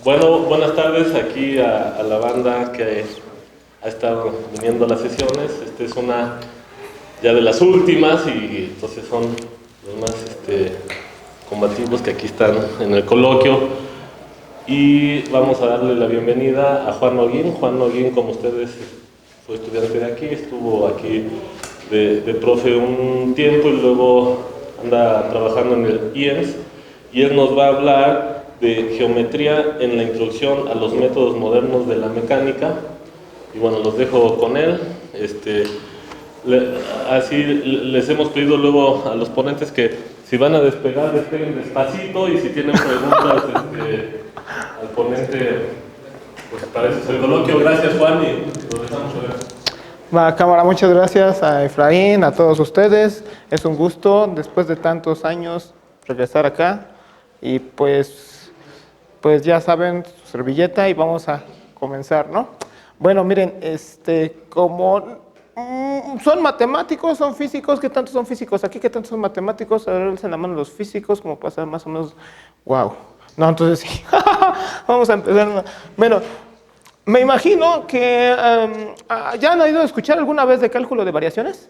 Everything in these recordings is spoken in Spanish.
Bueno, buenas tardes aquí a la banda que ha estado viniendo a las sesiones. Esta es una ya de las últimas y entonces son los más combativos que aquí están en el coloquio. Y vamos a darle la bienvenida a Juan Noguín. Juan Noguín, como ustedes, fue estudiante de aquí, estuvo aquí de profe un tiempo y luego anda trabajando en el IENS. Y él nos va a hablar de geometría en la introducción a los métodos modernos de la mecánica. Y bueno, los dejo con él. Así les hemos pedido luego a los ponentes que si van a despegar, despeguen despacito, y si tienen preguntas al ponente, pues para eso es el coloquio. Gracias, Juan, y lo dejamos ver. Va, cámara, muchas gracias a Efraín, a todos ustedes. Es un gusto, después de tantos años, regresar acá. Y pues ya saben, su servilleta y vamos a comenzar, ¿no? Bueno, miren, como son matemáticos, son físicos. ¿Qué tantos son físicos aquí? ¿Qué tantos son matemáticos? A ver, alcen la mano los físicos, como pasa más o menos. ¡Wow! No, entonces sí. Vamos a empezar. Bueno, me imagino que ¿ya han oído escuchar alguna vez de cálculo de variaciones?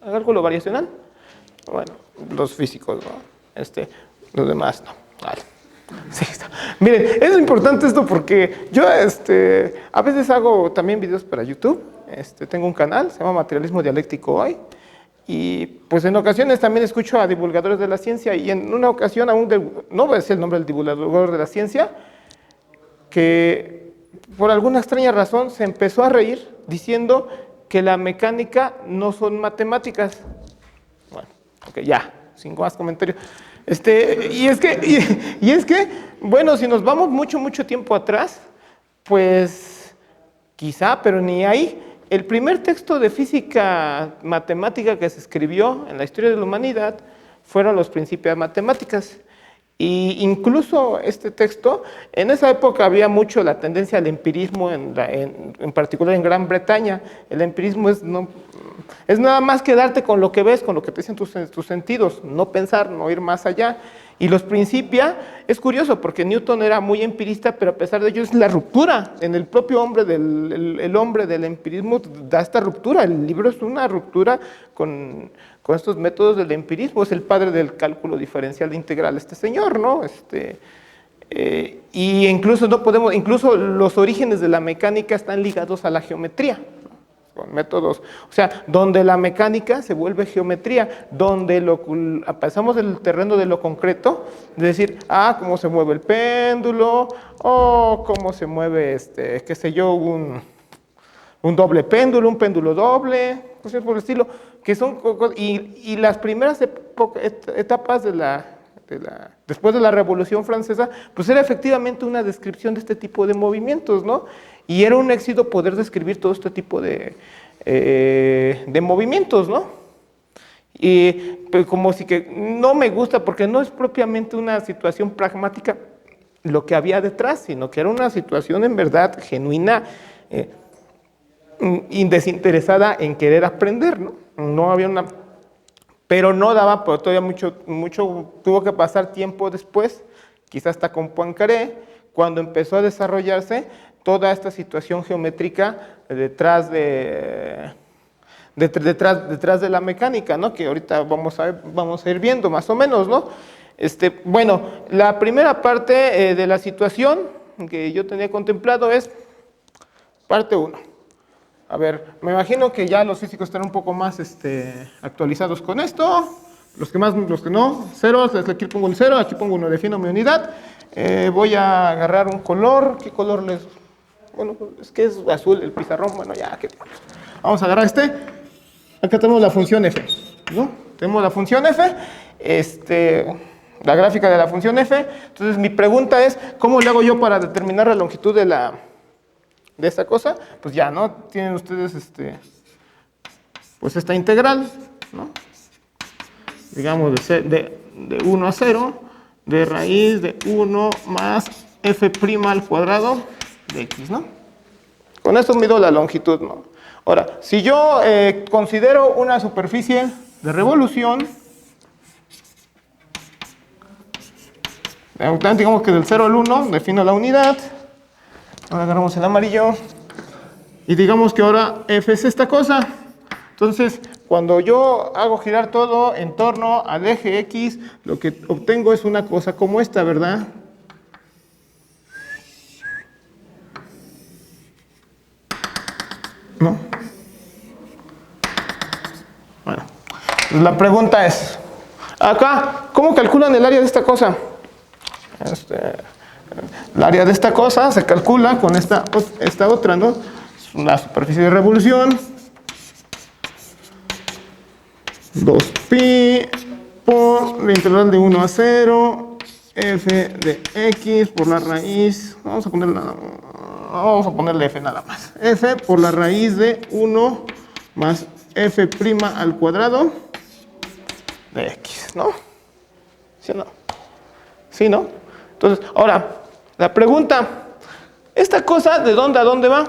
¿Cálculo variacional? Bueno, los físicos, ¿no? Los demás no. Vale. Sí, miren, es importante esto porque yo a veces hago también videos para YouTube. Tengo un canal, se llama Materialismo Dialéctico Hoy. Y pues en ocasiones también escucho a divulgadores de la ciencia, y en una ocasión no voy a decir el nombre del divulgador de la ciencia, que por alguna extraña razón se empezó a reír diciendo que la mecánica no son matemáticas. Bueno, ok, ya, sin más comentarios. Y es que, bueno, si nos vamos mucho tiempo atrás, pues quizá, pero ni ahí. El primer texto de física matemática que se escribió en la historia de la humanidad fueron los Principios de Matemáticas. Y incluso este texto, en esa época había mucho la tendencia al empirismo, en particular en Gran Bretaña. El empirismo es nada más quedarte con lo que ves, con lo que te dicen tus sentidos, no pensar, no ir más allá. Y los Principia, es curioso porque Newton era muy empirista, pero a pesar de ello es la ruptura en el propio hombre el hombre del empirismo da esta ruptura. El libro es una ruptura con estos métodos del empirismo. Es el padre del cálculo diferencial integral, este señor, ¿no? Y incluso incluso los orígenes de la mecánica están ligados a la geometría, con métodos, o sea, donde la mecánica se vuelve geometría, donde pasamos del terreno de lo concreto, de decir, cómo se mueve el péndulo, o cómo se mueve, qué sé yo, un doble péndulo, un péndulo doble, cosas por el estilo, que son, y las primeras etapas después de la Revolución Francesa, pues era efectivamente una descripción de este tipo de movimientos, ¿no? Y era un éxito poder describir todo este tipo de movimientos, ¿no? Y pues, como si que no me gusta, porque no es propiamente una situación pragmática lo que había detrás, sino que era una situación en verdad genuina, desinteresada en querer aprender, ¿no? No había pero no daba, pero todavía mucho tuvo que pasar tiempo después, quizás hasta con Poincaré, cuando empezó a desarrollarse toda esta situación geométrica detrás de la mecánica, ¿no? Que ahorita vamos a ir viendo más o menos, ¿no? Bueno, la primera parte de la situación que yo tenía contemplado es parte 1. A ver, me imagino que ya los físicos están un poco más actualizados con esto. Los que no, ceros, aquí pongo un 0, aquí pongo 1, defino mi unidad. Voy a agarrar un color. ¿Qué color les...? Bueno, es que es azul el pizarrón. Bueno, ya, vamos a agarrar Acá tenemos la función f, ¿no? Tenemos la función f, la gráfica de la función f. Entonces, mi pregunta es, ¿cómo le hago yo para determinar la longitud de esta cosa? Pues ya, ¿no? Tienen ustedes pues esta integral, ¿no? Digamos de 1 a 0, de raíz de 1 más f' al cuadrado de x, ¿no? Con esto mido la longitud, ¿no? Ahora, si yo considero una superficie de revolución Digamos que del 0 al 1 defino la unidad. Ahora agarramos el amarillo. Y digamos que ahora f es esta cosa. Entonces, cuando yo hago girar todo en torno al eje X, lo que obtengo es una cosa como esta, ¿verdad? ¿No? Bueno, la pregunta es, acá, ¿cómo calculan el área de esta cosa? El área de esta cosa se calcula con esta otra, ¿no? Es una superficie de revolución. 2pi por la integral de 1 a 0, f de x por la raíz, vamos a ponerle f nada más, f por la raíz de 1 más f' al cuadrado de x, ¿no? ¿Sí o no? ¿Sí, no? Entonces, ahora, la pregunta, ¿esta cosa de dónde a dónde va?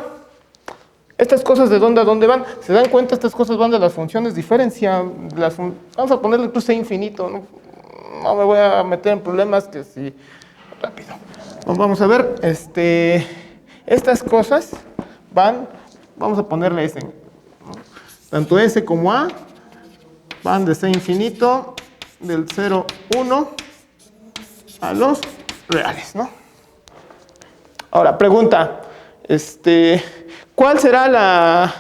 Estas cosas de dónde a dónde van, ¿se dan cuenta? Estas cosas van de las funciones diferenciables. Vamos a ponerle incluso infinito, ¿no? No me voy a meter en problemas que sí. Rápido. Vamos a ver, estas cosas van, vamos a ponerle S, ¿no? Tanto S como A van de C infinito, del 0, 1 a los reales, ¿no? Ahora, pregunta, ¿cuál será la...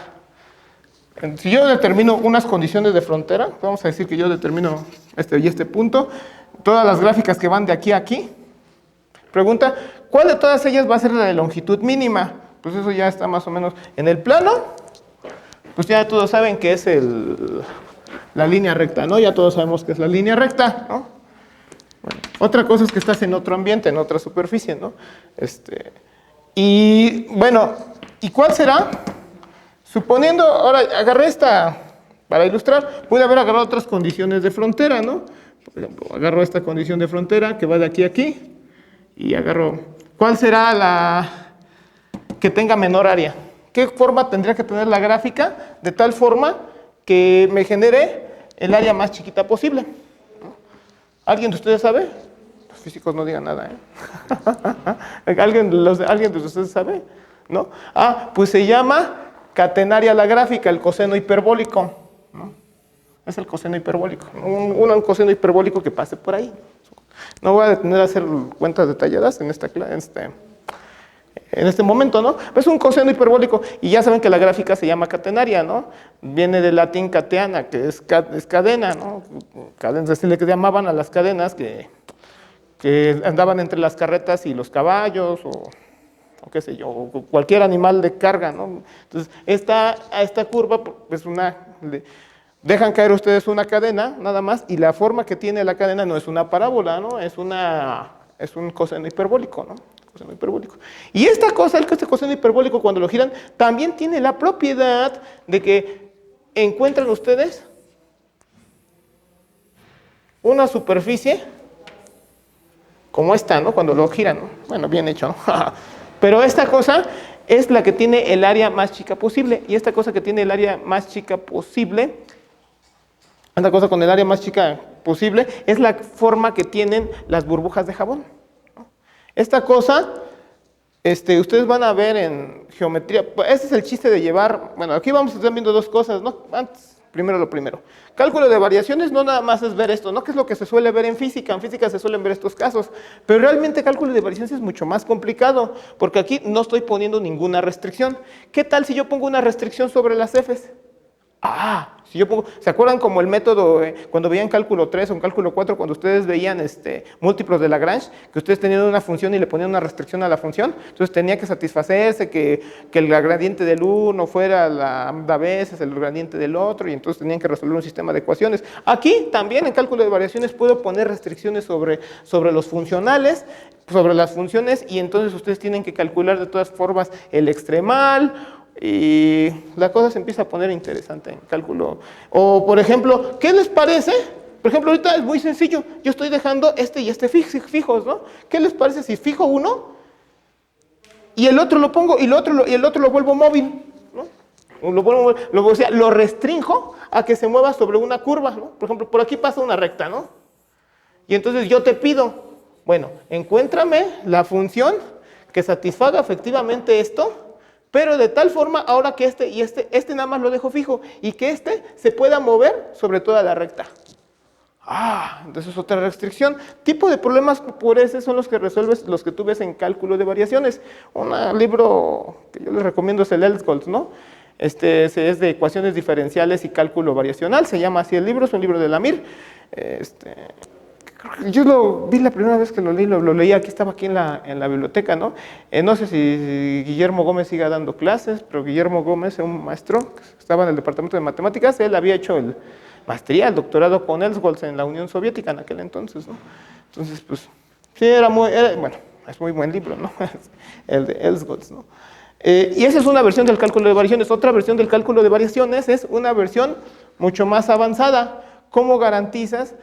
Si yo determino unas condiciones de frontera, vamos a decir que yo determino este punto, todas las gráficas que van de aquí a aquí, pregunta, ¿cuál de todas ellas va a ser la de longitud mínima? Pues eso ya está más o menos en el plano, pues ya todos saben que es la línea recta, ¿no? Ya todos sabemos que es la línea recta, ¿no? Bueno, otra cosa es que estás en otro ambiente, en otra superficie, ¿no? Y bueno, ¿y cuál será? Suponiendo, ahora agarré esta, para ilustrar, pude haber agarrado otras condiciones de frontera, ¿no? Por ejemplo, agarro esta condición de frontera que va de aquí a aquí, y agarro, ¿cuál será la que tenga menor área? ¿Qué forma tendría que tener la gráfica? De tal forma que me genere el área más chiquita posible, ¿no? ¿Alguien de ustedes sabe? Los físicos no digan nada, ¿eh? ¿Alguien de ustedes sabe? ¿No? Ah, pues se llama catenaria la gráfica, el coseno hiperbólico, ¿no? Es el coseno hiperbólico, un coseno hiperbólico que pase por ahí. No voy a detener a hacer cuentas detalladas en este momento, ¿no? Es un coseno hiperbólico y ya saben que la gráfica se llama catenaria, ¿no? Viene del latín cateana, que es cadena, ¿no? Cadenas, así le llamaban a las cadenas que andaban entre las carretas y los caballos o qué sé yo, o cualquier animal de carga, ¿no? Entonces, esta curva es dejan caer ustedes una cadena, nada más, y la forma que tiene la cadena no es una parábola, ¿no? Es un coseno hiperbólico, ¿no? Coseno hiperbólico. Y esta cosa, este coseno hiperbólico, cuando lo giran, también tiene la propiedad de que encuentran ustedes una superficie como esta, ¿no? Cuando lo giran, ¿no? Bueno, bien hecho, ¿no? Pero esta cosa es la que tiene el área más chica posible. Y esta cosa que tiene el área más chica posible, esta cosa con el área más chica posible, es la forma que tienen las burbujas de jabón, ¿no? Esta cosa, ustedes van a ver en geometría, este es el chiste de llevar, bueno, aquí vamos a estar viendo dos cosas, ¿no? Primero lo primero. Cálculo de variaciones no nada más es ver esto, ¿no? Que es lo que se suele ver en física se suelen ver estos casos, pero realmente cálculo de variaciones es mucho más complicado, porque aquí no estoy poniendo ninguna restricción. ¿Qué tal si yo pongo una restricción sobre las Fs? Si yo pongo, ¿se acuerdan como el método cuando veían cálculo 3 o en cálculo 4, cuando ustedes veían múltiplos de Lagrange, que ustedes tenían una función y le ponían una restricción a la función? Entonces tenía que satisfacerse que el gradiente del uno fuera lambda veces el gradiente del otro, y entonces tenían que resolver un sistema de ecuaciones. Aquí también en cálculo de variaciones puedo poner restricciones sobre los funcionales, sobre las funciones, y entonces ustedes tienen que calcular de todas formas el extremal, y la cosa se empieza a poner interesante en cálculo. O, por ejemplo, ¿qué les parece? Por ejemplo, ahorita es muy sencillo. Yo estoy dejando y fijos, ¿no? ¿Qué les parece si fijo uno y el otro lo pongo y el otro lo vuelvo móvil, ¿no? O sea, lo restringo a que se mueva sobre una curva, ¿no? Por ejemplo, por aquí pasa una recta, ¿no? Y entonces yo te pido Bueno, encuéntrame la función que satisfaga efectivamente esto, pero de tal forma ahora que este nada más lo dejo fijo y que este se pueda mover sobre toda la recta. Entonces es otra restricción. Tipo de problemas por ese son los que resuelves, los que tú ves en cálculo de variaciones. Un libro que yo les recomiendo es el Elsholtz, ¿no? Es de ecuaciones diferenciales y cálculo variacional, se llama así el libro, es un libro de Lamir. Yo lo vi la primera vez que lo leí, lo leí aquí, estaba aquí en la biblioteca, ¿no? No sé si Guillermo Gómez siga dando clases, pero Guillermo Gómez es un maestro que estaba en el departamento de matemáticas, él había hecho el maestría, el doctorado con Elsholtz en la Unión Soviética en aquel entonces, ¿no? Entonces, pues, sí, bueno, es muy buen libro, ¿no? El de Elsholtz, ¿no? Y esa es una versión del cálculo de variaciones. Otra versión del cálculo de variaciones es una versión mucho más avanzada. ¿Cómo garantizas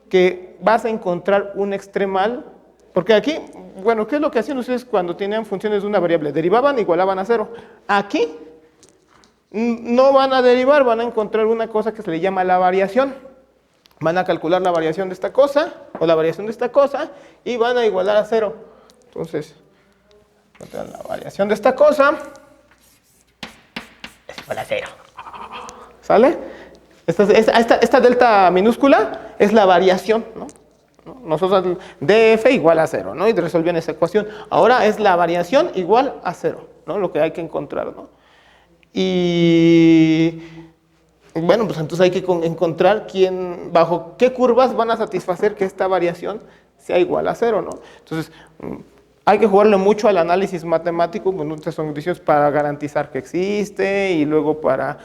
que vas a encontrar un extremal? Porque aquí, bueno, ¿qué es lo que hacían ustedes cuando tenían funciones de una variable? Derivaban, igualaban a cero. Aquí no van a derivar, van a encontrar una cosa que se le llama la variación. Van a calcular la variación de esta cosa, o la variación de esta cosa, y van a igualar a cero. Entonces, la variación de esta cosa es igual a cero. ¿Sale? Esta delta minúscula es la variación, ¿no? Nosotros df igual a cero, ¿no? Y resolvían esa ecuación. Ahora es la variación igual a cero, ¿no? Lo que hay que encontrar, ¿no? Y bueno, pues entonces hay que encontrar bajo qué curvas van a satisfacer que esta variación sea igual a cero, ¿no? Entonces, hay que jugarle mucho al análisis matemático, bueno, estas son condiciones para garantizar que existe y luego para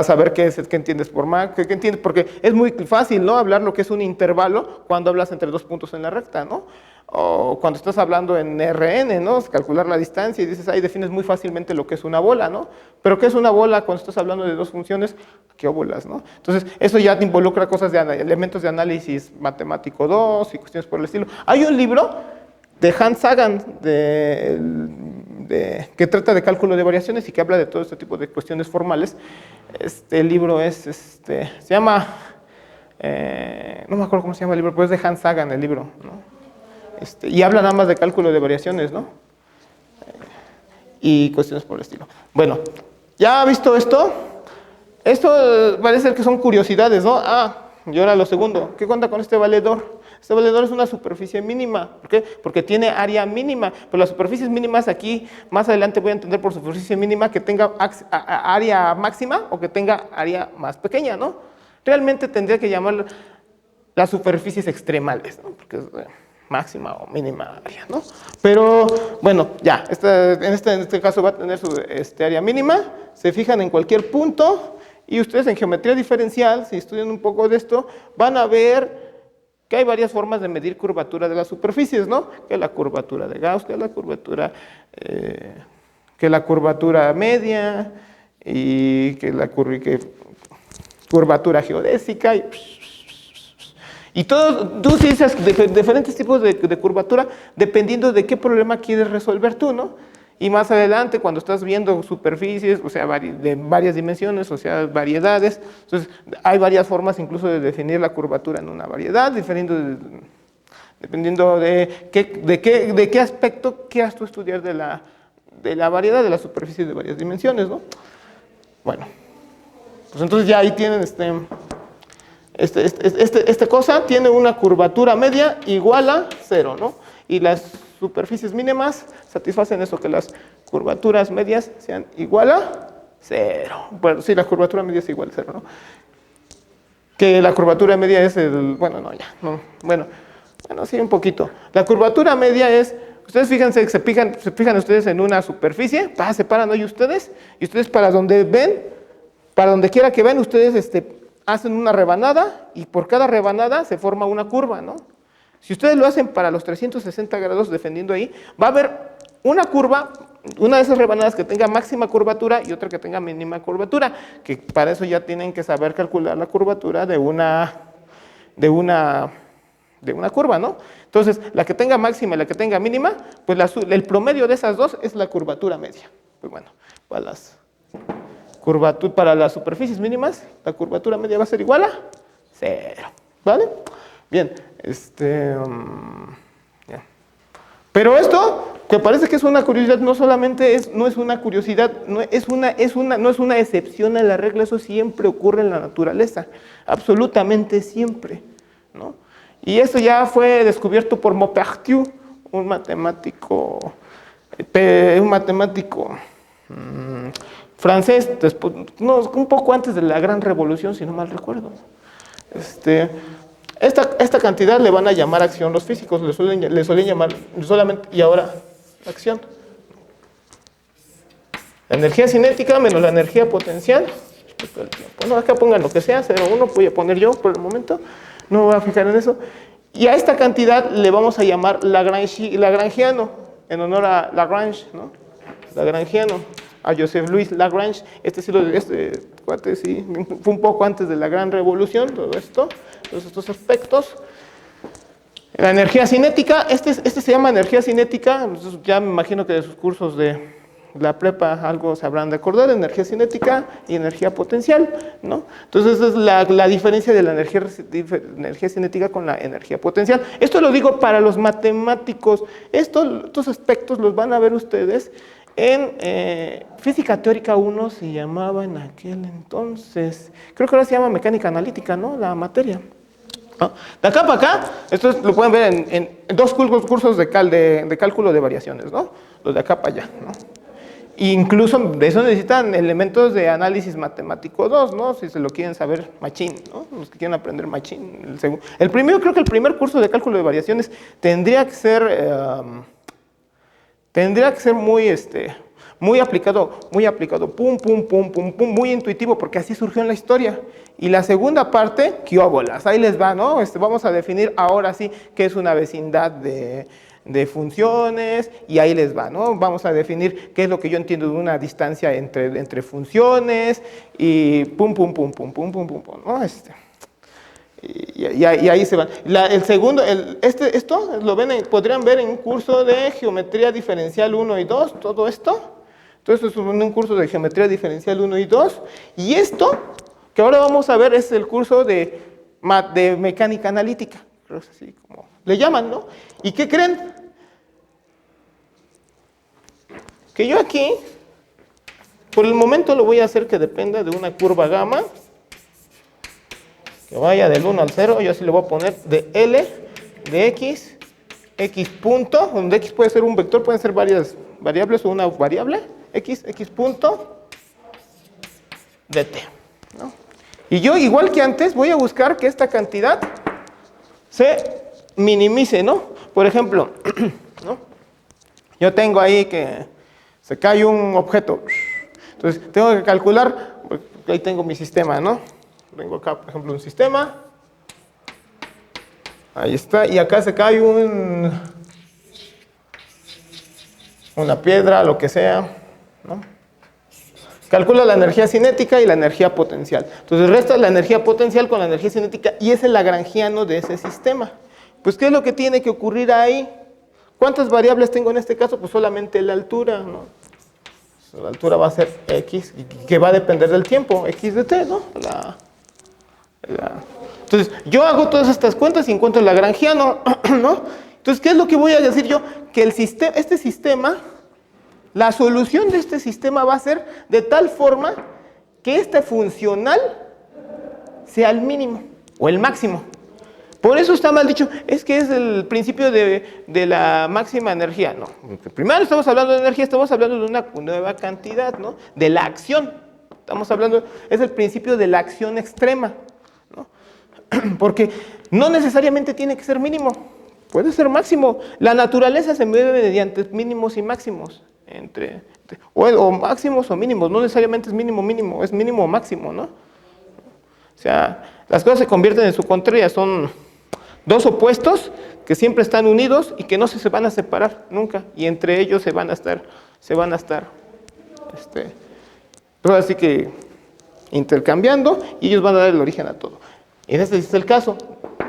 saber qué entiendes por qué entiendes, porque es muy fácil, ¿no? Hablar lo que es un intervalo cuando hablas entre dos puntos en la recta, ¿no? O cuando estás hablando en RN, ¿no? Calcular la distancia y dices, ahí defines muy fácilmente lo que es una bola, ¿no? Pero ¿qué es una bola cuando estás hablando de dos funciones? ¿Qué bolas, no? Entonces, eso ya te involucra cosas elementos de análisis matemático 2 y cuestiones por el estilo. Hay un libro de Hans Sagan que trata de cálculo de variaciones y que habla de todo este tipo de cuestiones formales. Este libro se llama, no me acuerdo cómo se llama el libro, pero es de Hans Sagan el libro, ¿no? Y habla nada más de cálculo de variaciones, ¿no? Y cuestiones por el estilo. Bueno, ¿ya ha visto esto? Esto parece ser que son curiosidades, ¿no? Y ahora lo segundo, ¿qué cuenta con este valedor? Este valedor es una superficie mínima. ¿Por qué? Porque tiene área mínima. Pero las superficies mínimas aquí, más adelante voy a entender por superficie mínima que tenga área máxima o que tenga área más pequeña, ¿no? Realmente tendría que llamarlo las superficies extremales, ¿no? Porque es máxima o mínima área, ¿no? Pero, bueno, ya, en este caso va a tener su área mínima. Se fijan en cualquier punto y ustedes en geometría diferencial, si estudian un poco de esto, van a ver que hay varias formas de medir curvatura de las superficies, ¿no? Que la curvatura de Gauss, que la curvatura media y que la curvatura geodésica y todo, tú dices diferentes tipos de curvatura dependiendo de qué problema quieres resolver tú, ¿no? Y más adelante, cuando estás viendo superficies, o sea, de varias dimensiones, o sea, variedades, entonces hay varias formas incluso de definir la curvatura en una variedad, dependiendo de qué aspecto quieras tú estudiar de la variedad de las superficies de varias dimensiones, ¿no? Bueno, pues entonces ya ahí tienen esta cosa tiene una curvatura media igual a cero, ¿no? Y las superficies mínimas satisfacen eso, que las curvaturas medias sean igual a cero. Bueno, sí, la curvatura media es igual a cero, ¿no? Que la curvatura media es bueno, sí, un poquito. La curvatura media es, ustedes fíjense, se fijan ustedes en una superficie, se paran ahí ustedes, y ustedes para donde quiera que ven, ustedes hacen una rebanada, y por cada rebanada se forma una curva, ¿no? Si ustedes lo hacen para los 360 grados defendiendo ahí, va a haber una curva, una de esas rebanadas que tenga máxima curvatura y otra que tenga mínima curvatura, que para eso ya tienen que saber calcular la curvatura de una curva, ¿no? Entonces, la que tenga máxima y la que tenga mínima, pues el promedio de esas dos es la curvatura media. Pues bueno, para las superficies mínimas, la curvatura media va a ser igual a cero, ¿vale? Bien, Ya. Pero esto, que parece que es una curiosidad, no solamente no es una curiosidad, no es una excepción a la regla, eso siempre ocurre en la naturaleza, absolutamente siempre, ¿no? Y eso ya fue descubierto por Maupertuis, un matemático francés, después, no, un poco antes de la Gran Revolución, si no mal recuerdo. Esta cantidad le van a llamar acción los físicos, le suelen llamar solamente, y ahora, acción. La energía cinética menos la energía potencial. Bueno, acá pongan lo que sea, 0,1, voy a poner yo por el momento, no me voy a fijar en eso. Y a esta cantidad le vamos a llamar lagrangiano, en honor a Lagrange, ¿no? Lagrangiano, a Joseph Louis Lagrange. Este cuate sí, fue un poco antes de la Gran Revolución, todo esto, todos estos aspectos. La energía cinética, este se llama energía cinética, ya me imagino que de sus cursos de la prepa algo se habrán de acordar, energía cinética y energía potencial, ¿no? Entonces esa es la diferencia de la energía cinética con la energía potencial. Esto lo digo para los matemáticos, estos aspectos los van a ver ustedes en física teórica 1, se llamaba en aquel entonces, creo que ahora se llama mecánica analítica, ¿no? La materia. ¿No? De acá para acá, esto lo pueden ver en dos cursos de cálculo de variaciones, ¿no? Los de acá para allá, ¿no? Incluso de eso necesitan elementos de análisis matemático 2, ¿no? Si se lo quieren saber machín, ¿no? Los que quieren aprender machín. Creo que el primer curso de cálculo de variaciones tendría que ser muy aplicado, pum, pum, pum, pum, pum, muy intuitivo, porque así surgió en la historia. Y la segunda parte, quióbolas, ahí les va, ¿no? Vamos a definir ahora sí qué es una vecindad de funciones, y ahí les va, ¿no? Vamos a definir qué es lo que yo entiendo de una distancia entre funciones, y pum, pum, pum, pum, pum, pum, pum, pum, ¿no? Y ahí se van. El segundo, esto lo podrían ver en un curso de geometría diferencial 1 y 2, todo esto. Entonces es un curso de geometría diferencial 1 y 2. Y esto, que ahora vamos a ver, es el curso de mecánica analítica. Así como le llaman, ¿no? ¿Y qué creen? Que yo aquí, por el momento lo voy a hacer que dependa de una curva gamma, que vaya del 1 al 0, yo así le voy a poner de L, de X punto, donde X puede ser un vector, pueden ser varias variables o una variable, X punto, de T, ¿no? Y yo, igual que antes, voy a buscar que esta cantidad se minimice, ¿no? Por ejemplo, ¿no? Yo tengo ahí que se cae un objeto, entonces tengo que calcular, ahí tengo mi sistema, ¿no? Tengo acá, por ejemplo, un sistema, ahí está, y acá se cae una piedra, lo que sea, ¿no? Calcula la energía cinética y la energía potencial. Entonces resta la energía potencial con la energía cinética y es el lagrangiano de ese sistema. Pues, ¿qué es lo que tiene que ocurrir ahí? ¿Cuántas variables tengo en este caso? Pues solamente la altura, ¿no? La altura va a ser X, que va a depender del tiempo, X de T, ¿no? Entonces, yo hago todas estas cuentas y encuentro el lagrangiano, ¿no? Entonces, ¿qué es lo que voy a decir yo? Que este sistema, la solución de este sistema va a ser de tal forma que este funcional sea el mínimo o el máximo. Por eso está mal dicho, es que es el principio de la máxima energía. No, primero estamos hablando de energía, estamos hablando de una nueva cantidad, ¿no? De la acción. Estamos hablando, es el principio de la acción extrema, ¿no? Porque no necesariamente tiene que ser mínimo, puede ser máximo. La naturaleza se mueve mediante mínimos y máximos, o máximos o mínimos, no necesariamente es mínimo, es mínimo o máximo, ¿no? O sea, las cosas se convierten en su contraria, son dos opuestos que siempre están unidos y que no se van a separar nunca, y entre ellos se van a estar pero así que intercambiando, y ellos van a dar el origen a todo. Y este es el caso.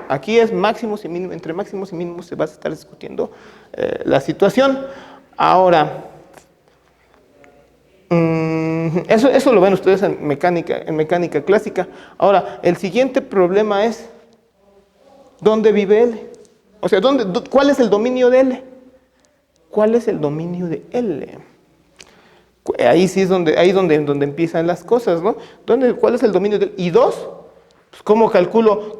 Aquí es máximos y mínimos, entre máximos y mínimos se va a estar discutiendo la situación. Ahora, eso lo ven ustedes en mecánica clásica. Ahora, el siguiente problema es ¿Dónde vive L? O sea, ¿cuál es el dominio de L? ¿Cuál es el dominio de L? Ahí sí es donde empiezan las cosas, ¿no? ¿Cuál es el dominio de L? Y 2, pues ¿cómo calculo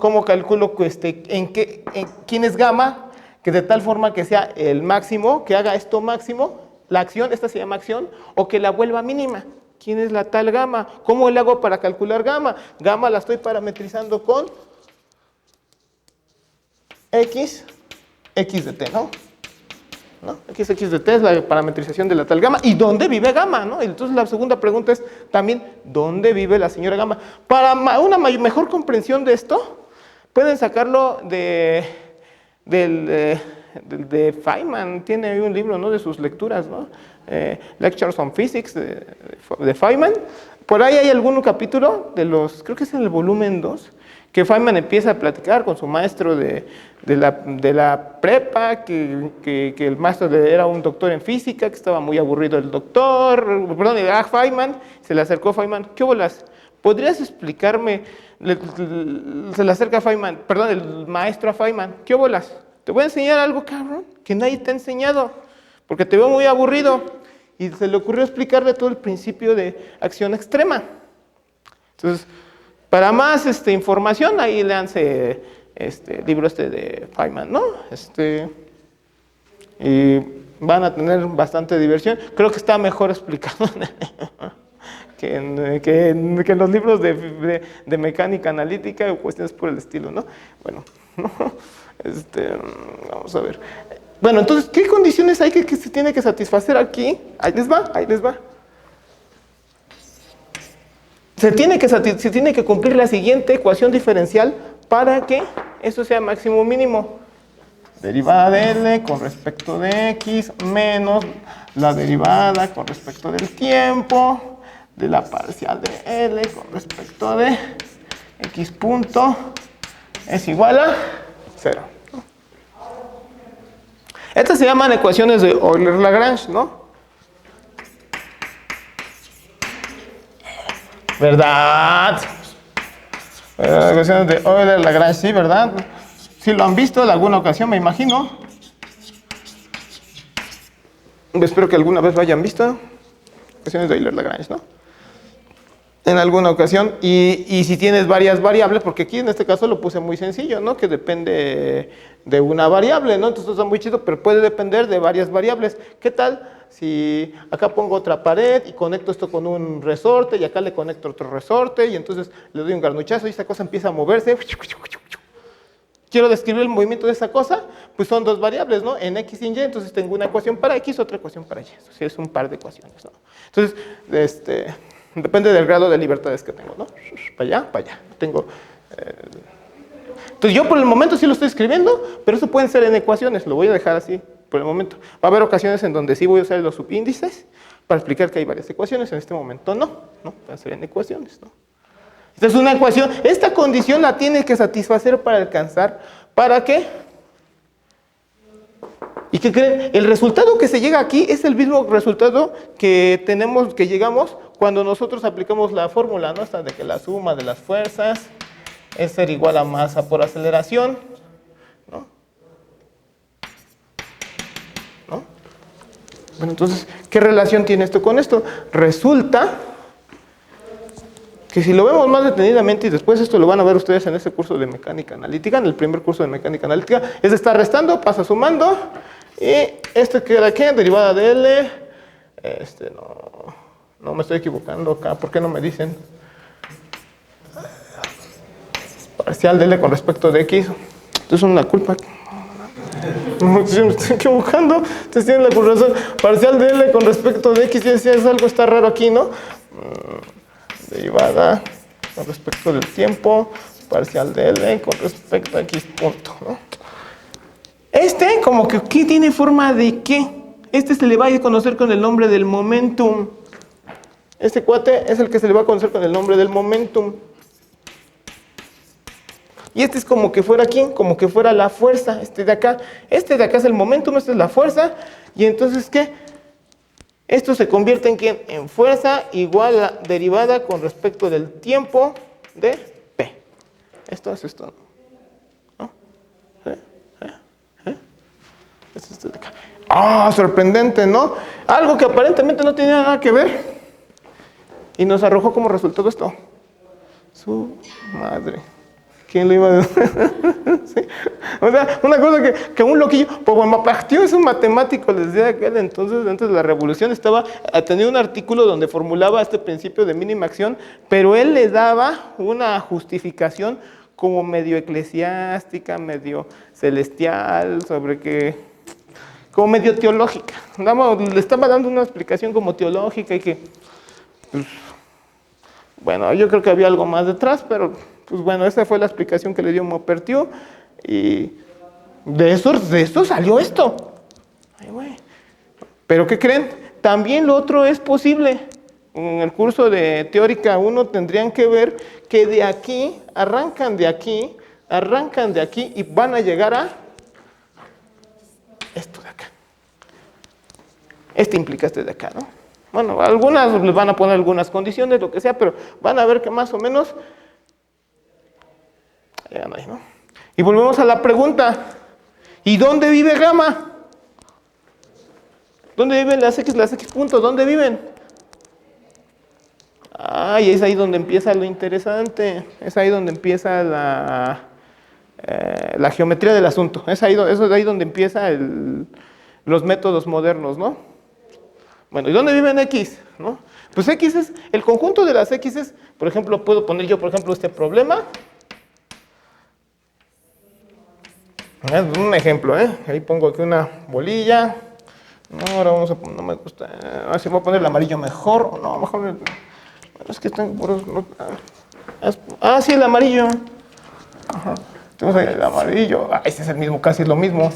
quién es gamma? Que de tal forma que sea el máximo, que haga esto máximo, la acción, esta se llama acción, o que la vuelva mínima. ¿Quién es la tal gamma? ¿Cómo le hago para calcular gamma? Gamma la estoy parametrizando con x de t, ¿no? X de t es la parametrización de la tal gamma. ¿Y dónde vive gamma? ¿No? Entonces la segunda pregunta es también, ¿dónde vive la señora gamma? Para una mejor comprensión de esto, pueden sacarlo de Feynman. Tiene ahí un libro, ¿no?, de sus lecturas, ¿no? Lectures on Physics de Feynman. Por ahí hay algún capítulo creo que es en el volumen 2, que Feynman empieza a platicar con su maestro de la prepa, que el maestro era un doctor en física, que estaba muy aburrido el doctor, perdón, era Feynman, se le acercó Feynman, ¿qué bolas? ¿Podrías explicarme? Se le acerca Feynman, perdón, el maestro a Feynman, ¿qué bolas? Te voy a enseñar algo, cabrón, que nadie te ha enseñado, porque te veo muy aburrido. Y se le ocurrió explicarle todo el principio de acción extrema. Entonces, para más información, ahí léanse el libro de Feynman, ¿no? Y van a tener bastante diversión. Creo que está mejor explicado que en los libros de mecánica analítica o cuestiones por el estilo, ¿no? Bueno, vamos a ver. Bueno, entonces, ¿qué condiciones hay que se tiene que satisfacer aquí? Ahí les va. Se tiene que cumplir la siguiente ecuación diferencial para que eso sea máximo mínimo. Derivada de L con respecto de X menos la derivada con respecto del tiempo de la parcial de L con respecto de X punto es igual a 0. Estas se llaman ecuaciones de Euler-Lagrange, ¿no? ¿Verdad? Ecuaciones de Euler-Lagrange, sí, ¿verdad? Sí lo han visto en alguna ocasión, me imagino. Espero que alguna vez lo hayan visto. Ecuaciones de Euler-Lagrange, ¿no? En alguna ocasión. Y si tienes varias variables, porque aquí en este caso lo puse muy sencillo, ¿no? Que depende de una variable, ¿no? Entonces está muy chido, pero puede depender de varias variables. ¿Qué tal si acá pongo otra pared y conecto esto con un resorte y acá le conecto otro resorte y entonces le doy un garnuchazo y esta cosa empieza a moverse? Quiero describir el movimiento de esa cosa, pues son dos variables, ¿no? En X y en Y, entonces tengo una ecuación para X, otra ecuación para Y. Entonces es un par de ecuaciones, ¿no? Entonces, depende del grado de libertades que tengo, ¿no? Para allá. Entonces yo por el momento sí lo estoy escribiendo, pero eso pueden ser en ecuaciones, lo voy a dejar así por el momento. Va a haber ocasiones en donde sí voy a usar los subíndices para explicar que hay varias ecuaciones, en este momento no, pueden ser en ecuaciones, ¿no? Esta es una ecuación, esta condición la tiene que satisfacer para alcanzar, ¿para qué? ¿Y qué creen? El resultado que se llega aquí es el mismo resultado que llegamos cuando nosotros aplicamos la fórmula, ¿no? Esta de que la suma de las fuerzas es ser igual a masa por aceleración, ¿no? Bueno, entonces, ¿qué relación tiene esto con esto? Resulta que si lo vemos más detenidamente, y después esto lo van a ver ustedes en ese curso de mecánica analítica, en el primer curso de mecánica analítica, es estar restando, pasa sumando, y esto queda aquí, derivada de L, no me estoy equivocando acá, ¿por qué no me dicen? Parcial de L con respecto de X, esto es una culpa. No, yo me estoy equivocando, ustedes tienen la razón. Parcial de L con respecto de X, yo decía, es algo está raro aquí, ¿no? Derivada con respecto del tiempo, parcial de L con respecto a X punto, ¿no? Como que aquí tiene forma de ¿qué? Se le va a conocer con el nombre del momentum. Este cuate es el que se le va a conocer con el nombre del momentum. Y es como que fuera aquí, como que fuera la fuerza, de acá. De acá es el momentum, esta es la fuerza. Y entonces, ¿qué? Esto se convierte en fuerza igual a derivada con respecto del tiempo de P. Esto es esto, ¿no? Es este de acá. ¡Ah, sorprendente!, ¿no? Algo que aparentemente no tenía nada que ver. Y nos arrojó como resultado esto. Su madre. ¿Quién lo iba a decir? Sí. O sea, una cosa que un loquillo, pues Maupassant es un matemático, les decía aquel entonces, antes de la revolución, tenía un artículo donde formulaba este principio de mínima acción, pero él le daba una justificación como medio eclesiástica, medio celestial, como medio teológica. Le estaba dando una explicación como teológica y que, pues, bueno, yo creo que había algo más detrás, pero pues bueno, esa fue la explicación que le dio Maupertuis y de eso salió esto. Ay, güey. Pero ¿qué creen? También lo otro es posible. En el curso de Teórica 1 tendrían que ver que de aquí, arrancan de aquí y van a llegar a esto de acá. Este implica este de acá, ¿no? Bueno, algunas les van a poner algunas condiciones, lo que sea, pero van a ver que más o menos llegan ahí, ¿no? Y volvemos a la pregunta, ¿y dónde vive gamma? ¿Dónde viven las X puntos? ¿Dónde viven? Y es ahí donde empieza lo interesante, es ahí donde empieza la geometría del asunto, eso es ahí donde empiezan los métodos modernos, ¿no? Bueno, ¿y dónde viven X? ¿No? Pues X es, el conjunto de las X, por ejemplo, puedo poner yo, por ejemplo, este problema. Un ejemplo, ahí pongo aquí una bolilla. No, ahora vamos a poner, no me gusta. Si voy a poner el amarillo mejor. No, mejor. Es que están puros. Sí, el amarillo. Ajá. Tenemos ahí el amarillo. Este es el mismo, casi es lo mismo.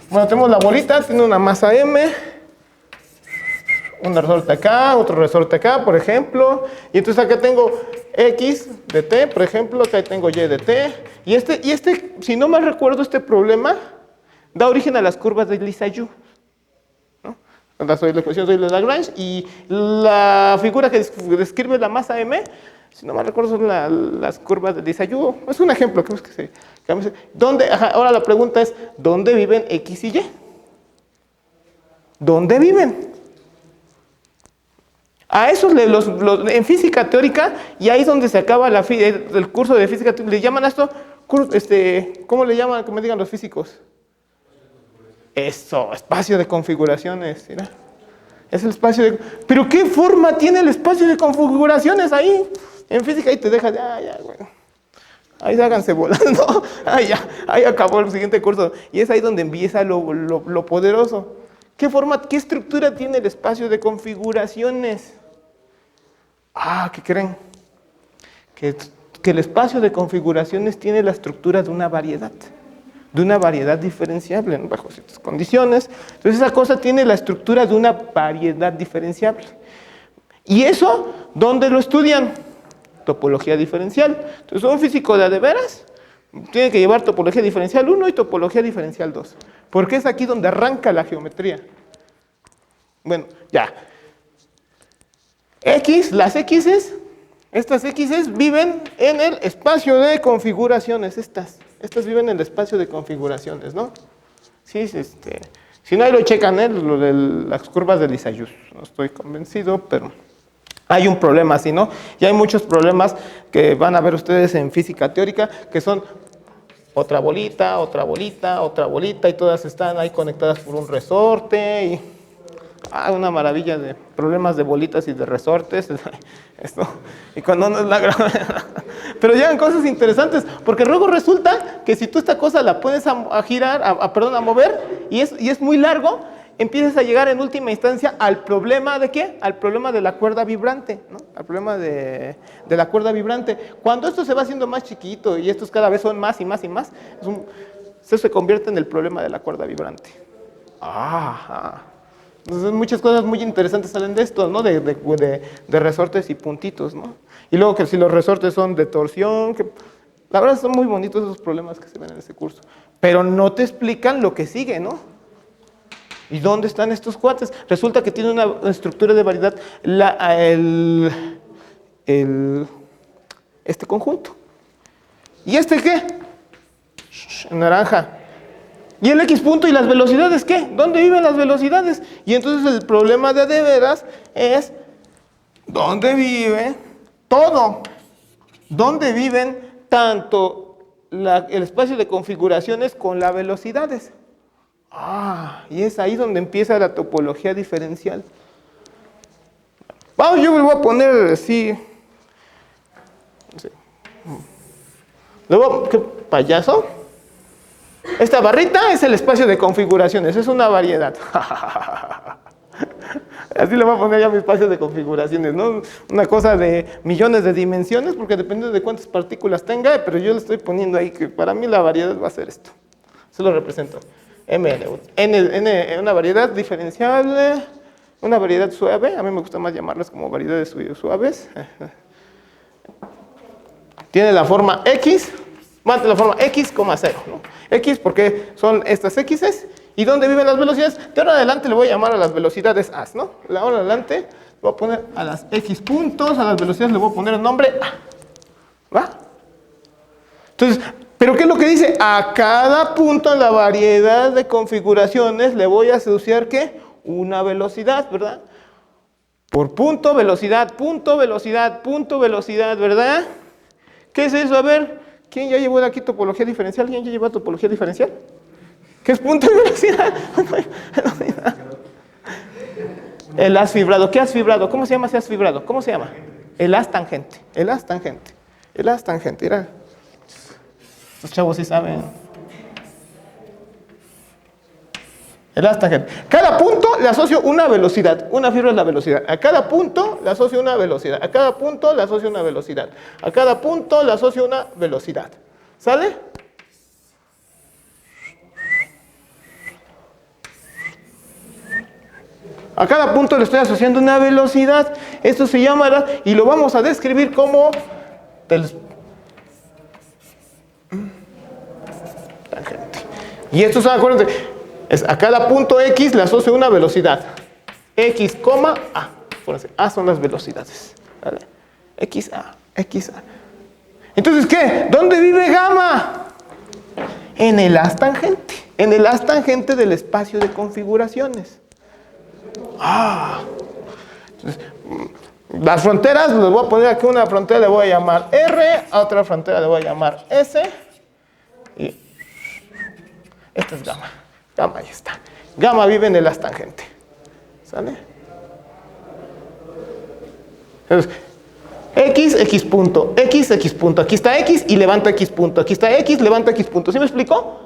Bueno, tenemos la bolita, tiene una masa M. Un resorte acá, otro resorte acá, por ejemplo. Y entonces acá tengo X de T, por ejemplo, acá tengo Y de T. Y este, si no mal recuerdo, este problema da origen a las curvas de Lissajous, ¿no? La ecuación de Lagrange y la figura que describe la masa M, si no mal recuerdo, son las curvas de Lissajous. Es un ejemplo. Ahora la pregunta es, ¿dónde viven X y Y? ¿Dónde viven? A esos en física teórica, y ahí es donde se acaba el curso de física teórica, le llaman a esto, ¿cómo le llaman? Que me digan los físicos. Eso, espacio de configuraciones, ¿sí? Es el espacio de... ¿Pero qué forma tiene el espacio de configuraciones ahí? En física ahí te dejas, ya, bueno. Ahí háganse volando, ahí acabó el siguiente curso. Y es ahí donde empieza lo poderoso. ¿Qué estructura tiene el espacio de configuraciones? ¿Qué creen? Que el espacio de configuraciones tiene la estructura de una variedad diferenciable bajo ciertas condiciones. Entonces esa cosa tiene la estructura de una variedad diferenciable. ¿Y eso dónde lo estudian? Topología diferencial. Entonces un físico de veras tiene que llevar topología diferencial 1 y topología diferencial 2. Porque es aquí donde arranca la geometría. Bueno, ya. Estas X's viven en el espacio de configuraciones. Estas viven en el espacio de configuraciones, ¿no? Sí, si no, ahí lo checan, lo de las curvas de Lissajous. No estoy convencido, pero hay un problema así, ¿no? Y hay muchos problemas que van a ver ustedes en física teórica, que son otra bolita, y todas están ahí conectadas por un resorte. Y una maravilla de problemas de bolitas y de resortes. Esto. Y cuando no es la gravedad. Pero llegan cosas interesantes, porque luego resulta que si tú esta cosa la puedes a girar, a mover, y es muy largo, empiezas a llegar en última instancia al problema ¿de qué? Al problema de la cuerda vibrante, ¿no? Al problema de la cuerda vibrante. Cuando esto se va haciendo más chiquito y estos cada vez son más y más y más, eso se convierte en el problema de la cuerda vibrante. Entonces muchas cosas muy interesantes salen de esto, ¿no? De resortes y puntitos, ¿no? Y luego que si los resortes son de torsión, que la verdad son muy bonitos esos problemas que se ven en ese curso. Pero no te explican lo que sigue, ¿no? ¿Y dónde están estos cuates? Resulta que tiene una estructura de variedad este conjunto. ¿Y este qué? Naranja. ¿Y el X punto y las velocidades qué? ¿Dónde viven las velocidades? Y entonces el problema de veras es ¿dónde vive todo? ¿Dónde viven tanto el espacio de configuraciones con las velocidades? Y es ahí donde empieza la topología diferencial. Vamos, yo le voy a poner así. Luego, ¿qué payaso? Esta barrita es el espacio de configuraciones, es una variedad. Así le voy a poner ya mi espacio de configuraciones, ¿no? Una cosa de millones de dimensiones, porque depende de cuántas partículas tenga, pero yo le estoy poniendo ahí que para mí la variedad va a ser esto. Se lo represento. N, una variedad diferenciable, una variedad suave, a mí me gusta más llamarlas como variedades suaves. Tiene la forma X, más la forma X, 0, ¿no? X porque son estas X's. ¿Y dónde viven las velocidades? De ahora en adelante le voy a llamar a las velocidades A, ¿no? De ahora en adelante voy a poner a las X puntos, a las velocidades le voy a poner el nombre A. ¿Va? Entonces, ¿pero qué es lo que dice? A cada punto en la variedad de configuraciones le voy a asociar, ¿qué? Una velocidad, ¿verdad? Por punto, velocidad, ¿verdad? ¿Qué es eso? A ver, ¿quién ya llevó de aquí topología diferencial? ¿Quién ya llevó topología diferencial? ¿Qué es punto de velocidad? El haz fibrado. ¿Qué haz fibrado? ¿Cómo se llama ese haz fibrado? ¿Cómo se llama? El haz tangente. El haz tangente. El haz tangente. Mira. Estos chavos sí saben. El haz tangente. Cada punto le asocio una velocidad. Una fibra es la velocidad. A cada punto le asocio una velocidad. A cada punto le asocio una velocidad. A cada punto le asocio una velocidad. ¿Sale? A cada punto le estoy asociando una velocidad. Esto se llama, y lo vamos a describir como tangente. Y esto, acuérdense, es a cada punto X le asocio una velocidad. X, A. Acuérdense, A son las velocidades. ¿Vale? X, A. Entonces, ¿qué? ¿Dónde vive gamma? En el haz tangente. En el haz tangente del espacio de configuraciones. Entonces, las fronteras, les voy a poner aquí una frontera, le voy a llamar R, a otra frontera le voy a llamar S, y esta es gamma. Gamma, ahí está. Gamma vive en el haz tangente. ¿Sale? Entonces, X punto. Aquí está X y levanto X punto. Aquí está X, levanto X punto. ¿Sí me explicó?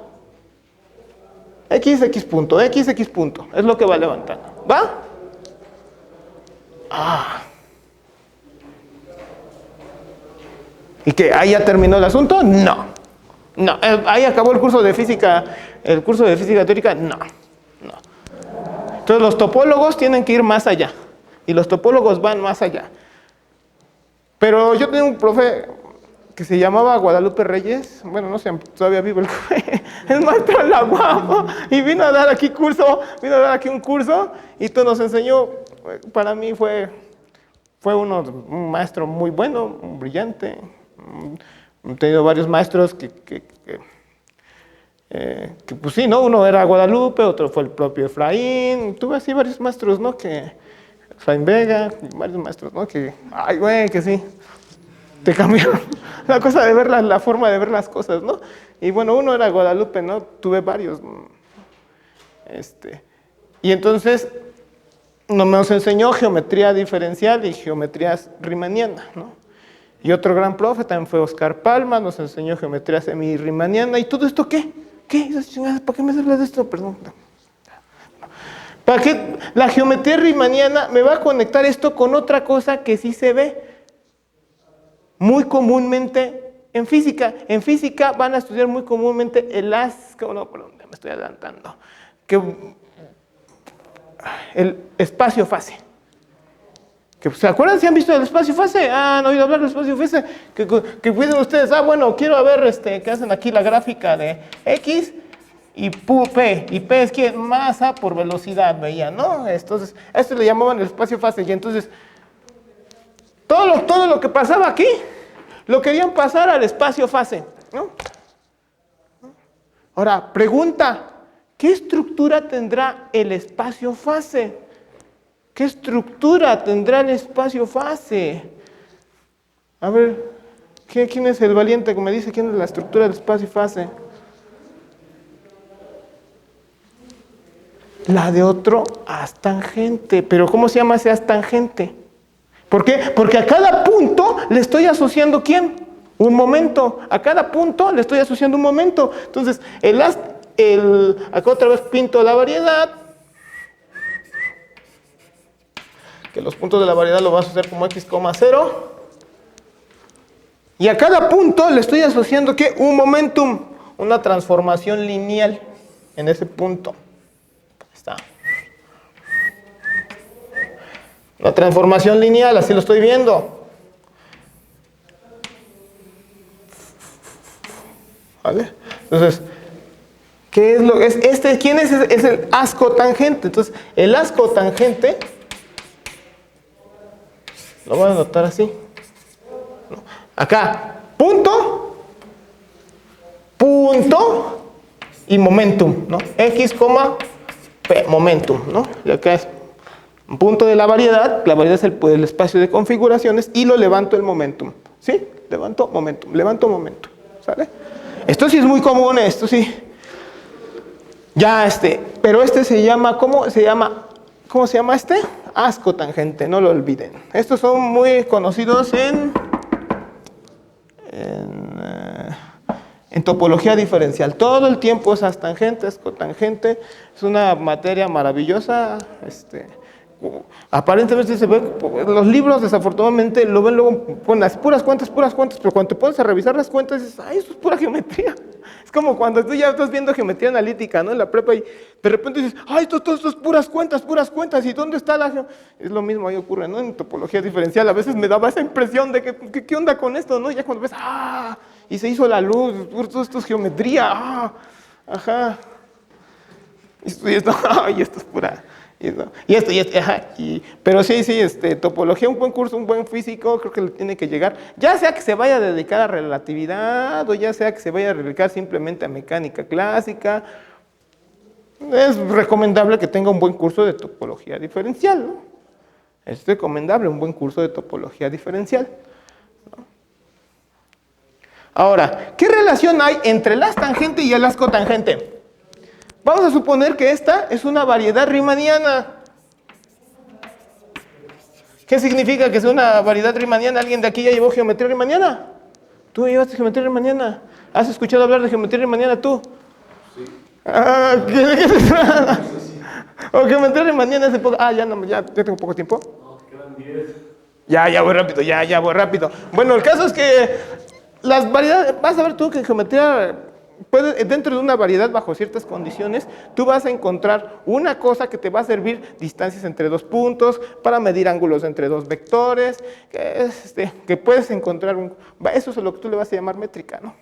X punto. Es lo que va levantando. ¿Va? ¿Y qué? ¿Ahí ya terminó el asunto? No. ¿Ahí acabó el curso de física teórica? No. Entonces los topólogos tienen que ir más allá. Y los topólogos van más allá. Pero yo tenía un profe que se llamaba Guadalupe Reyes, bueno, no sé, todavía vivo el profe, es maestro de la UAM, y vino a dar aquí un curso, y todo nos enseñó. Para mí fue un maestro muy bueno, brillante. He tenido varios maestros que pues sí, ¿no? Uno era Guadalupe, otro fue el propio Efraín. Tuve así varios maestros, ¿no? Efraín Vega, varios maestros, ¿no? Que sí, te cambiaron la cosa de ver la forma de ver las cosas, ¿no? Y bueno, uno era Guadalupe, ¿no? Tuve varios. Y entonces nos enseñó geometría diferencial y geometría riemanniana, ¿no? Y otro gran profe también fue Oscar Palma, nos enseñó geometría semi-riemanniana. ¿Y todo esto qué? ¿Para qué me sirve de esto? Perdón. ¿Para qué? La geometría riemanniana me va a conectar esto con otra cosa que sí se ve muy comúnmente en física. En física van a estudiar muy comúnmente el haz... No, perdón, me estoy adelantando. El espacio-fase. ¿Se acuerdan si han visto el espacio-fase? ¿Han oído hablar del espacio-fase? Que pueden ustedes, bueno, quiero ver que hacen aquí la gráfica de X y P. Y P es que masa por velocidad, veían, ¿no? Entonces, esto le llamaban el espacio-fase. Y entonces, todo lo que pasaba aquí, lo querían pasar al espacio-fase, ¿no? Ahora, pregunta, ¿qué estructura tendrá el espacio-fase? ¿Qué estructura tendrá el espacio-fase? A ver, ¿quién es el valiente que me dice quién es la estructura del espacio-fase? La de otro astangente. ¿Pero cómo se llama ese astangente? ¿Por qué? Porque a cada punto le estoy asociando ¿quién? Un momento. A cada punto le estoy asociando un momento. Entonces, acá otra vez pinto la variedad. Que los puntos de la variedad lo vas a hacer como x, 0. Y a cada punto le estoy asociando ¿qué? Un momentum. Una transformación lineal en ese punto. Está. La transformación lineal, así lo estoy viendo. ¿Vale? Entonces, ¿qué es lo que es? ¿Quién es? Es el ascotangente. Entonces, el ascotangente lo voy a anotar así. Acá, punto y momentum, ¿no? X, P, momentum, ¿no? Y acá es un punto de la variedad es el espacio de configuraciones y lo levanto el momentum, ¿sí? Levanto momentum, ¿sale? Esto sí es muy común, esto sí. Ya pero se llama, ¿cómo se llama este? Ascotangente, no lo olviden. Estos son muy conocidos en topología diferencial. Todo el tiempo es astangente, ascotangente. Es una materia maravillosa. Aparentemente se ve, los libros desafortunadamente lo ven luego, ponen las puras cuentas, pero cuando te pones a revisar las cuentas dices, ay, eso es pura geometría. Es como cuando tú ya estás viendo geometría analítica, ¿no? En la prepa y de repente dices, ay, esto es puras cuentas, ¿y dónde está la geometría? Es lo mismo, ahí ocurre, ¿no? En topología diferencial a veces me daba esa impresión de que ¿qué onda con esto, no? Ya cuando ves, y se hizo la luz, todo esto es geometría, ajá. Y esto es pura... Pero sí, topología, un buen curso, un buen físico, creo que le tiene que llegar, ya sea que se vaya a dedicar a relatividad o ya sea que se vaya a dedicar simplemente a mecánica clásica, es recomendable que tenga un buen curso de topología diferencial, ¿no? Es recomendable un buen curso de topología diferencial, ¿no? Ahora, ¿qué relación hay entre el astangente y el ascotangente? Vamos a suponer que esta es una variedad riemanniana. ¿Qué significa que es una variedad riemanniana? ¿Alguien de aquí ya llevó geometría riemanniana? ¿Tú llevaste geometría riemanniana? ¿Has escuchado hablar de geometría riemanniana tú? Sí. ¿O geometría riemanniana hace poco? Ya tengo poco tiempo. No, quedan 10. Ya voy rápido. Bueno, el caso es que las variedades, vas a ver tú que geometría... dentro de una variedad bajo ciertas condiciones, tú vas a encontrar una cosa que te va a servir distancias entre dos puntos, para medir ángulos entre dos vectores, que puedes encontrar, eso es lo que tú le vas a llamar métrica, ¿no?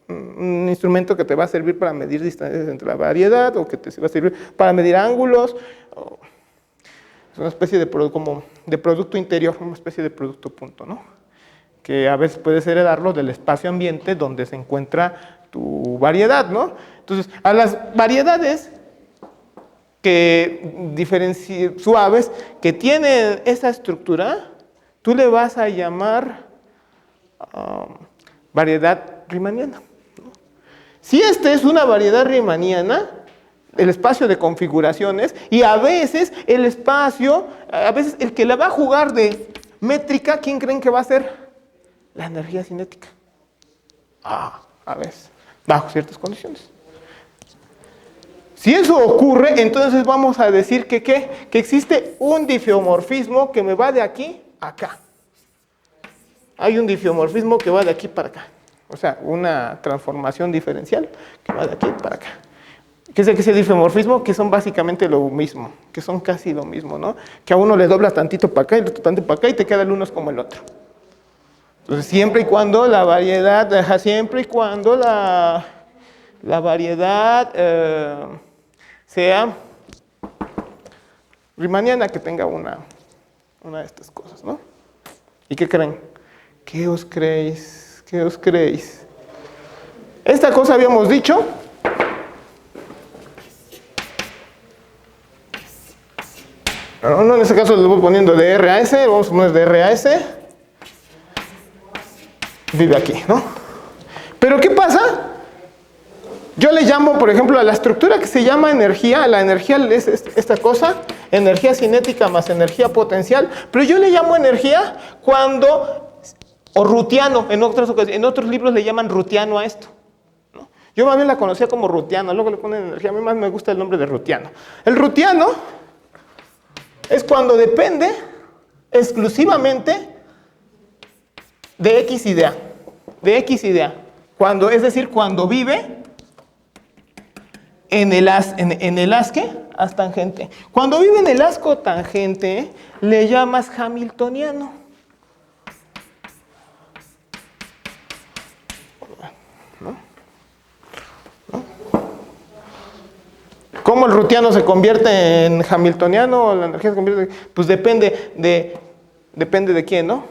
Un instrumento que te va a servir para medir distancias entre la variedad, o que te va a servir para medir ángulos, es una especie de producto interior, una especie de producto punto, ¿no? Que a veces puedes heredarlo del espacio ambiente donde se encuentra tu variedad, ¿no? Entonces, a las variedades suaves que tienen esa estructura, tú le vas a llamar variedad riemanniana, ¿no? Si esta es una variedad riemanniana, el espacio de configuraciones, y a veces el que la va a jugar de métrica, ¿quién creen que va a ser? La energía cinética. A veces, bajo ciertas condiciones. Si eso ocurre, entonces vamos a decir que existe un difiomorfismo que me va de aquí a acá. Hay un difiomorfismo que va de aquí para acá. O sea, una transformación diferencial que va de aquí para acá. ¿Qué es ese difiomorfismo? Que son básicamente lo mismo, que son casi lo mismo, ¿no? Que a uno le doblas tantito para acá y el otro tantito para acá y te queda el uno es como el otro. Entonces, siempre y cuando la variedad, sea riemanniana, que tenga una de estas cosas, ¿no? ¿Y qué creen? ¿Qué os creéis? Esta cosa habíamos dicho No, en este caso le voy poniendo de R a S, vamos a poner de R a S. Vive aquí, ¿no? Pero ¿qué pasa? Yo le llamo, por ejemplo, a la estructura que se llama energía, la energía es esta cosa, energía cinética más energía potencial, pero yo le llamo energía cuando, o rutiano, en otros libros le llaman rutiano a esto, ¿no? Yo más bien la conocía como rutiano, luego le ponen energía, a mí más me gusta el nombre de rutiano. El rutiano es cuando depende exclusivamente de X y de A, es decir, cuando vive en el haz tangente. Cuando vive en el haz cotangente, le llamas hamiltoniano. ¿No? ¿Cómo el rutiano se convierte en hamiltoniano? ¿La energía se convierte? Pues depende de quién, ¿no?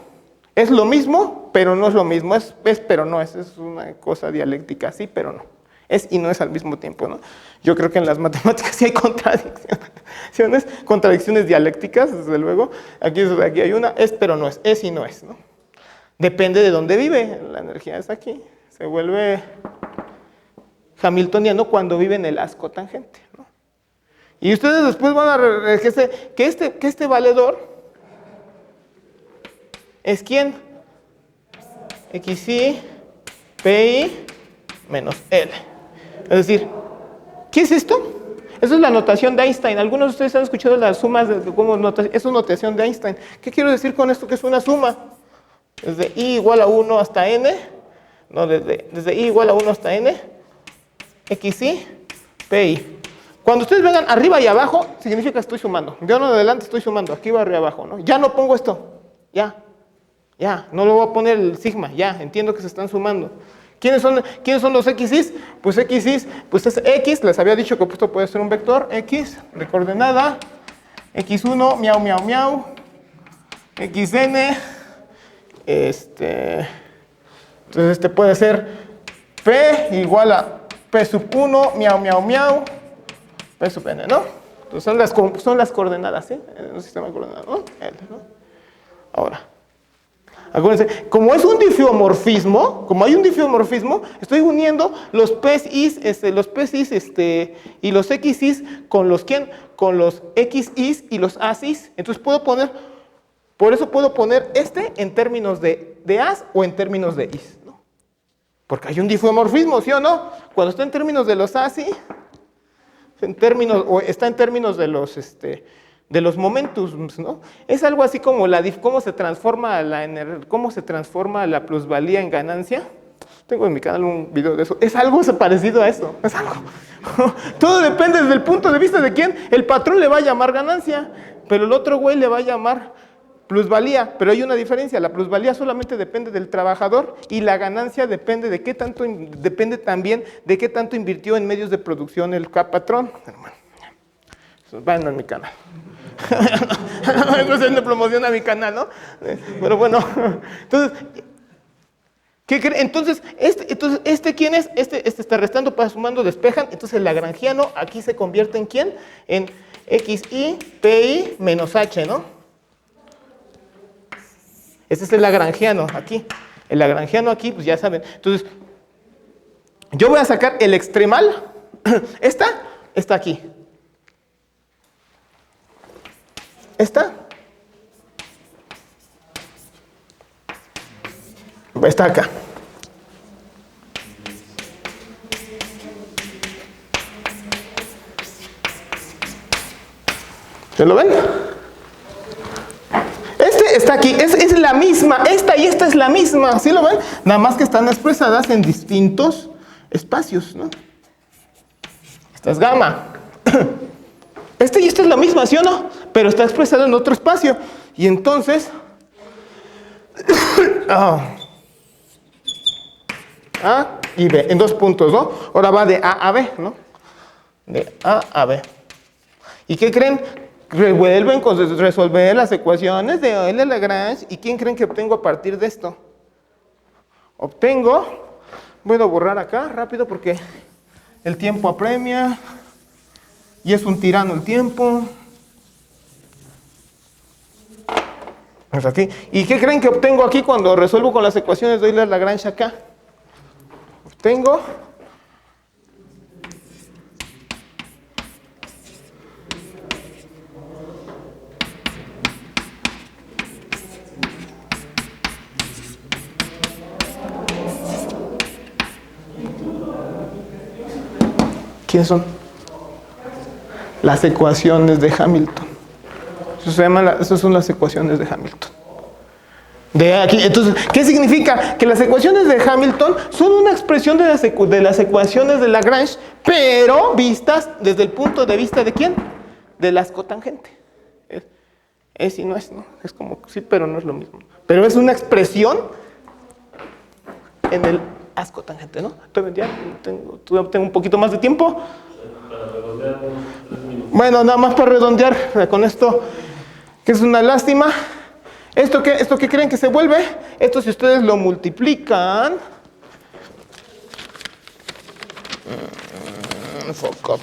Es lo mismo, pero no es lo mismo. Es pero no. Es una cosa dialéctica, sí, pero no. Es y no es al mismo tiempo, ¿no? Yo creo que en las matemáticas sí hay contradicciones dialécticas, desde luego. Aquí hay una, es pero no es y no es, ¿no? Depende de dónde vive. La energía es aquí. Se vuelve hamiltoniano cuando vive en el haz cotangente, ¿no? Y ustedes después van a ver que este valedor es ¿quién? XI, PI menos L. Es decir, ¿qué es esto? Eso es la notación de Einstein. Algunos de ustedes han escuchado las sumas como notación. Es una notación de Einstein. ¿Qué quiero decir con esto? Que es una suma. Desde I igual a 1 hasta N. No, desde I igual a 1 hasta N. XI, PI. Cuando ustedes vengan arriba y abajo, significa que estoy sumando. De ahora en adelante estoy sumando. Aquí va arriba y abajo, ¿no? Ya no pongo esto. Ya. No le voy a poner el sigma. Ya. Entiendo que se están sumando. ¿Quiénes son los XIs? Pues XIs, pues es X, les había dicho que esto puede ser un vector, X, de coordenada, X1, miau, miau, miau, XN, entonces puede ser P igual a P sub 1, miau, miau, miau, P sub N, ¿no? Entonces son las coordenadas, ¿sí? En un sistema de coordenadas, ¿no? L, ¿no? Ahora. Acuérdense, como es un difeomorfismo, estoy uniendo los PSIs, y los XIs con los ¿quién? Con los XIs y los ASIs. Entonces por eso puedo poner en términos de As o en términos de Is, ¿no? Porque hay un difeomorfismo, ¿sí o no? Cuando está en términos de los ASI, está en términos de los momentos, ¿no? Es algo así como cómo se transforma la plusvalía en ganancia. Tengo en mi canal un video de eso. Es algo parecido a eso. Es algo. Todo depende desde el punto de vista de quién. El patrón le va a llamar ganancia, pero el otro güey le va a llamar plusvalía. Pero hay una diferencia. La plusvalía solamente depende del trabajador y la ganancia depende también de qué tanto invirtió en medios de producción el patrón. Vayan a mi canal. Estoy haciendo promoción a mi canal, ¿no? Pero bueno, entonces, ¿qué creen? Entonces, ¿quién es? Este está restando, para sumando, despejan. Entonces, el lagrangiano aquí se convierte en ¿quién? En XI, PI menos H, ¿no? Este es el lagrangiano aquí. El lagrangiano aquí, pues ya saben. Entonces, yo voy a sacar el extremal. Esta está aquí. ¿Esta? Está acá. ¿Se lo ven? Este está aquí, es la misma, esta y esta es la misma, ¿sí lo ven? Nada más que están expresadas en distintos espacios, ¿no? Esta es gamma. Esta y esta es la misma, ¿sí o no? Pero está expresado en otro espacio. Y entonces... A y B, en 2 puntos, ¿no? Ahora va de A a B, ¿no? De A a B. ¿Y qué creen? Revuelven con resolver las ecuaciones de Euler-Lagrange. ¿Y quién creen que obtengo a partir de esto? Voy a borrar acá rápido porque el tiempo apremia. Y es un tirano el tiempo. Es así. ¿Y qué creen que obtengo aquí cuando resuelvo con las ecuaciones de Euler-Lagrange acá? Obtengo ¿quiénes son? Las ecuaciones de Hamilton. Esas son las ecuaciones de Hamilton. De aquí, entonces, ¿qué significa? Que las ecuaciones de Hamilton son una expresión de las ecuaciones de Lagrange, pero vistas desde el punto de vista ¿de quién? De las cotangentes. Es y no es, ¿no? Es como sí, pero no es lo mismo. Pero es una expresión en el asco tangente, ¿no? Ya tengo un poquito más de tiempo. Bueno, nada más para redondear con esto, que es una lástima. ¿Esto qué creen que se vuelve? Esto, si ustedes lo multiplican. Fuck up.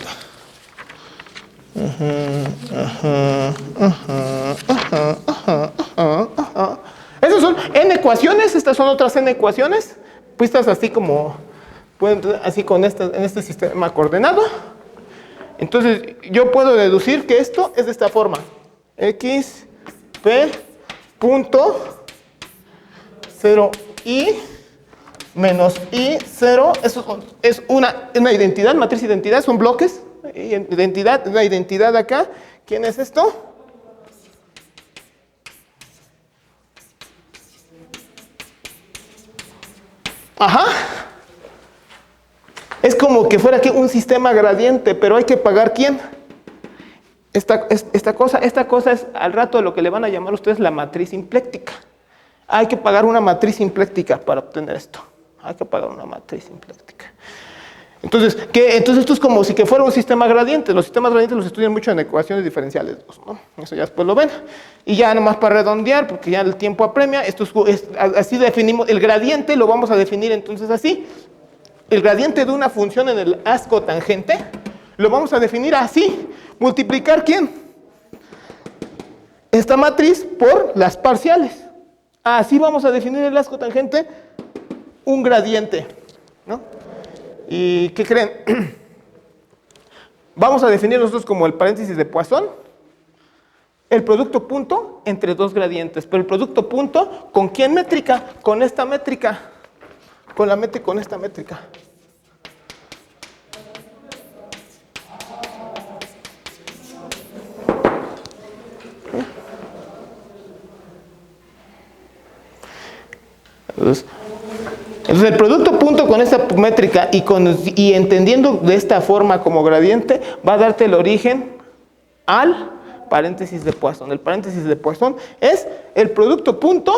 Esas son n ecuaciones, estas son otras n ecuaciones, puestas así como, así con en este sistema coordenado. Entonces, yo puedo deducir que esto es de esta forma. X, P, punto, 0i, menos i, 0. Eso es una identidad, matriz identidad, son bloques. Identidad, una identidad acá. ¿Quién es esto? Ajá. Es como que fuera aquí un sistema gradiente, pero hay que pagar ¿quién? Esta cosa es al rato lo que le van a llamar ustedes la matriz simpléctica. Hay que pagar una matriz simpléctica para obtener esto. Hay que pagar una matriz simpléctica. Entonces esto es como si que fuera un sistema gradiente. Los sistemas gradientes los estudian mucho en ecuaciones diferenciales, ¿no? Eso ya después lo ven. Y ya nomás para redondear, porque ya el tiempo apremia, así definimos el gradiente, lo vamos a definir entonces así. El gradiente de una función en el asco tangente lo vamos a definir así. Multiplicar ¿quién? Esta matriz por las parciales. Así vamos a definir el asco tangente, un gradiente, ¿no? ¿Y qué creen? Vamos a definir nosotros como el paréntesis de Poisson, el producto punto entre dos gradientes. Pero el producto punto, ¿con quién métrica? Con esta métrica. Con esta métrica. Entonces el producto punto con esta métrica y entendiendo de esta forma como gradiente va a darte el origen al paréntesis de Poisson. El paréntesis de Poisson es el producto punto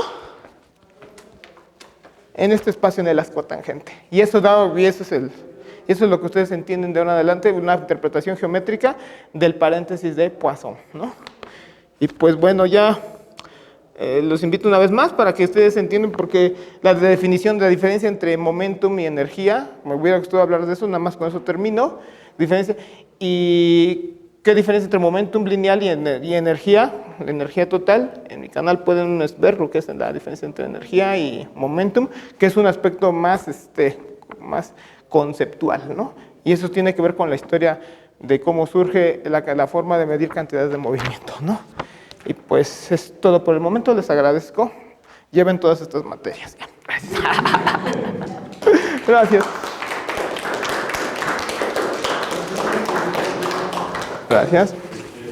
en este espacio en el asco tangente. Y eso es lo que ustedes entienden de ahora en adelante, una interpretación geométrica del paréntesis de Poisson, ¿no? Y pues bueno, ya los invito una vez más para que ustedes entiendan, porque la definición de la diferencia entre momentum y energía, me hubiera gustado hablar de eso, nada más con eso termino. Diferencia, y qué diferencia entre momentum lineal y energía, la energía total. En mi canal pueden ver lo que es la diferencia entre energía y momentum, que es un aspecto más conceptual, ¿no? Y eso tiene que ver con la historia de cómo surge la forma de medir cantidades de movimiento, ¿no? Y pues es todo por el momento, les agradezco. Lleven todas estas materias. Gracias. Gracias. Gracias.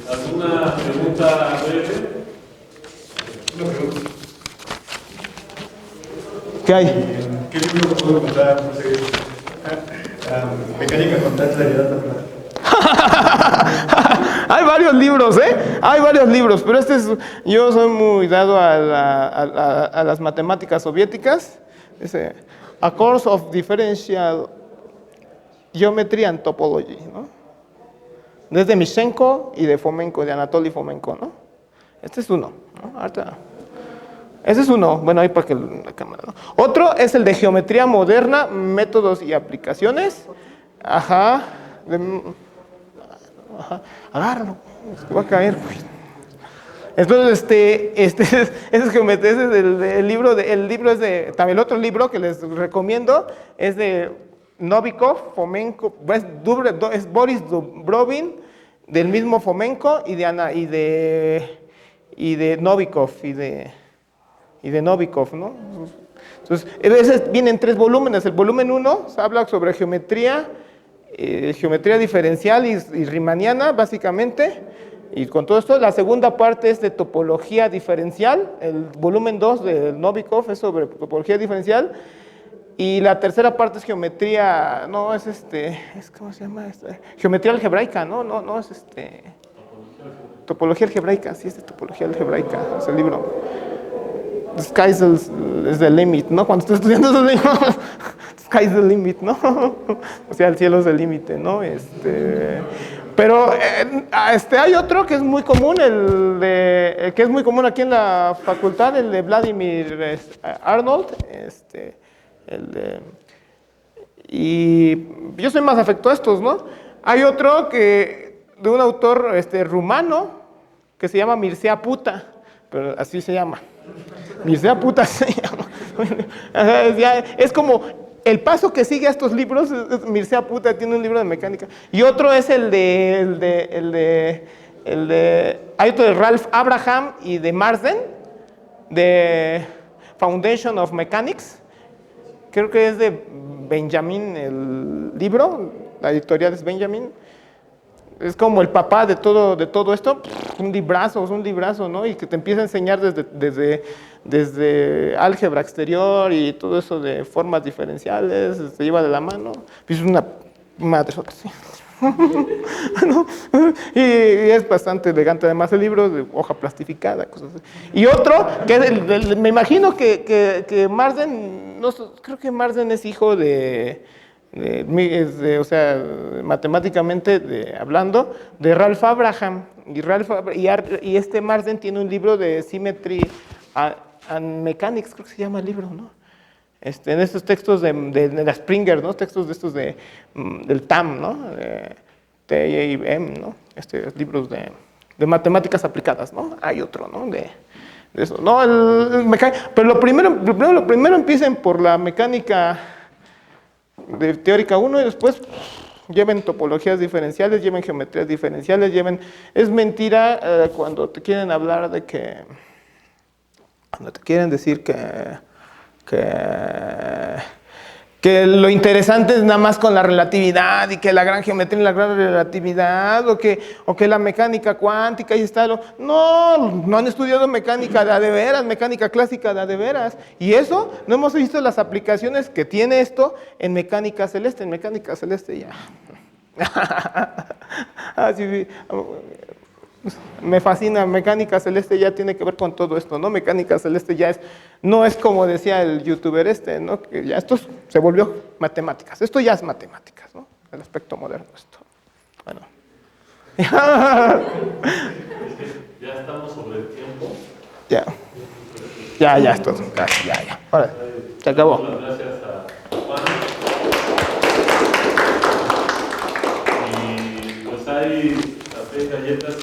¿Alguna pregunta breve? Una pregunta. ¿Qué hay? ¿Qué libro puedo encontrar? No sé. Mecánica con tal claridad natural. Hay varios libros, Hay varios libros, pero yo soy muy dado a las matemáticas soviéticas. Dice, A Course of Differential Geometry and Topology, ¿no? Desde Mishenko y de Fomenko, de Anatoly Fomenko, ¿no? Este es uno, ¿no? Ese es uno, bueno, ahí para que la cámara, ¿no? Otro es el de Geometría Moderna, Métodos y Aplicaciones. Ajá. Agárralo, se va a caer. Entonces, ese es geometría, ese es el libro, también el otro libro que les recomiendo es de Novikov, Fomenko, es Boris Dubrovin, del mismo Fomenko y de Novikov, y de Novikov, ¿no? Entonces, a veces vienen 3 volúmenes. El volumen 1 habla sobre geometría diferencial y riemanniana, básicamente. Y con todo esto, la segunda parte es de topología diferencial. El volumen 2 de Novikov es sobre topología diferencial. Y la tercera parte es geometría, no, ¿cómo se llama? Geometría algebraica, no, es topología algebraica, sí, es de topología algebraica, es el libro. The sky's the limit, ¿no? Cuando estoy estudiando esos libros, the sky's the limit, ¿no? O sea, el cielo es el límite, ¿no? Pero hay otro que es muy común, que es muy común aquí en la facultad, el de Vladimir Arnold, y yo soy más afecto a estos, ¿no? Hay otro de un autor rumano que se llama Mircea Puta, pero así se llama. Mircea Puta se llama. Es como el paso que sigue a estos libros. Mircea Puta tiene un libro de mecánica. Y otro es hay otro de Ralph Abraham y de Marsden, de Foundation of Mechanics. Creo que es de Benjamin el libro, la editorial es Benjamin. Es como el papá de todo esto, un librazo, ¿no? Y que te empieza a enseñar desde álgebra exterior y todo eso de formas diferenciales, se lleva de la mano. Es una madresota, sí. ¿No? Y es bastante elegante, además el libro de hoja plastificada, cosas así. Y otro, que me imagino que Marsden, creo que Marsden es hijo o sea, matemáticamente hablando, de Ralph Abraham. Y Marsden tiene un libro de Symmetry and Mechanics, creo que se llama el libro, ¿no? En estos textos de la Springer, ¿no? Textos de estos del TAM, ¿no? TAM, ¿no? Libros de matemáticas aplicadas, ¿no? Hay otro, ¿no? De eso, ¿no? Pero lo primero empiecen por la mecánica de teórica 1 y después lleven topologías diferenciales, lleven geometrías diferenciales, Es mentira cuando te quieren hablar de cuando te quieren decir que lo interesante es nada más con la relatividad y que la gran geometría y la gran relatividad o que la mecánica cuántica y no han estudiado mecánica de veras, mecánica clásica de veras. Y eso, no hemos visto las aplicaciones que tiene esto en mecánica celeste. En mecánica celeste ya. Sí. Me fascina, mecánica celeste ya tiene que ver con todo esto, ¿no? Mecánica celeste ya no es como decía el youtuber ¿no? Que ya esto se volvió matemáticas, esto ya es matemáticas, ¿no? El aspecto moderno esto. Bueno. Ya estamos sobre el tiempo. Ya es todo. Ya. Ahora, se acabó. Muchas gracias a Juan. Y pues hay café, galletas.